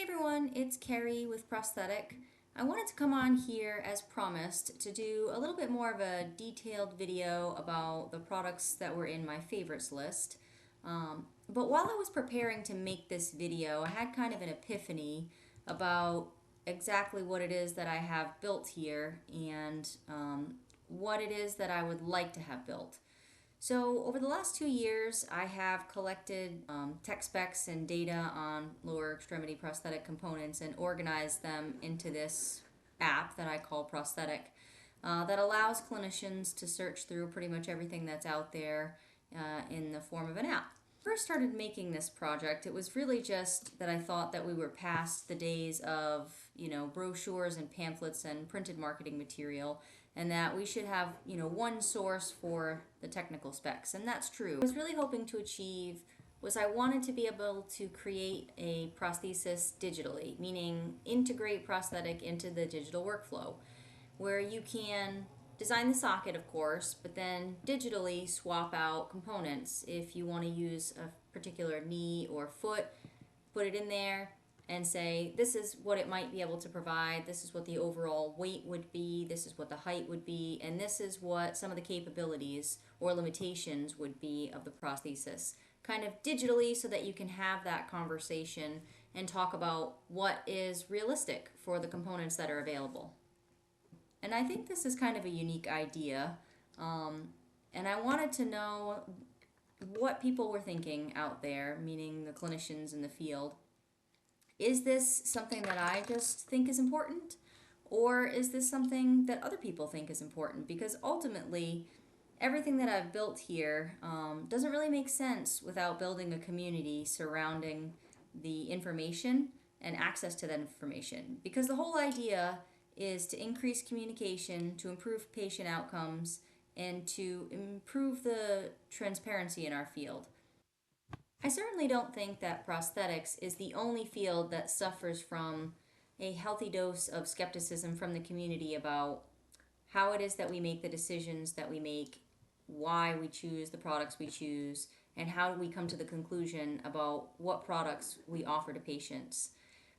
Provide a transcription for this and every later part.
everyone, it's Carrie with Prosthetic. I wanted to come on here as promised to do a little bit more of a detailed video about the products that were in my favorites list. But while I was preparing to make this video, I had kind of an epiphany about exactly what it is that I have built here and what it is that I would like to have built. So over the last 2 years, I have collected tech specs and data on lower extremity prosthetic components and organized them into this app that I call Prosthetic that allows clinicians to search through pretty much everything that's out there in the form of an app. First started making this project, it was really just that I thought that we were past the days of, brochures and pamphlets and printed marketing material, and that we should have, one source for the technical specs, and that's true. What I was really hoping to achieve was I wanted to be able to create a prosthesis digitally, meaning integrate prosthetic into the digital workflow, where you can design the socket, of course, but then digitally swap out components. If you want to use a particular knee or foot, put it in there and say, this is what it might be able to provide, this is what the overall weight would be, this is what the height would be, and this is what some of the capabilities or limitations would be of the prosthesis. Kind of digitally, so that you can have that conversation and talk about what is realistic for the components that are available. And I think this is kind of a unique idea, and I wanted to know what people were thinking out there, meaning the clinicians in the field. Is this something that I just think is important, or is this something that other people think is important? Because ultimately, everything that I've built here doesn't really make sense without building a community surrounding the information and access to that information. Because the whole idea is to increase communication, to improve patient outcomes, and to improve the transparency in our field. I certainly don't think that prosthetics is the only field that suffers from a healthy dose of skepticism from the community about how it is that we make the decisions that we make, why we choose the products we choose, and how we come to the conclusion about what products we offer to patients.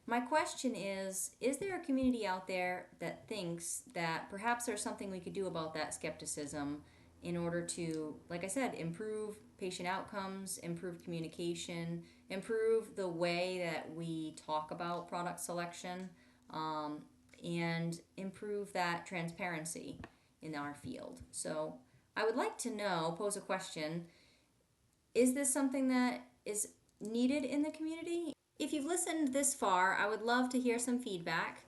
My question is there a community out there that thinks that perhaps there's something we could do about that skepticism in order to, like I said, improve patient outcomes, improve communication, improve the way that we talk about product selection, and improve that transparency in our field? So I would like to know, pose a question, is this something that is needed in the community? If you've listened this far, I would love to hear some feedback.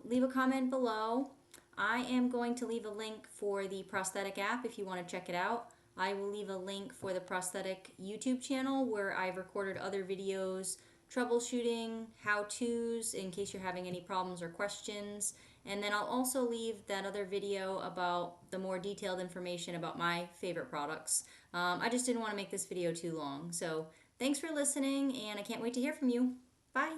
Leave a comment below. I am going to leave a link for the Prosthetic app if you want to check it out. I will leave a link for the Prosthetic YouTube channel where I've recorded other videos, troubleshooting, how-tos in case you're having any problems or questions. And then I'll also leave that other video about the more detailed information about my favorite products. I just didn't want to make this video too long. So thanks for listening, and I can't wait to hear from you. Bye!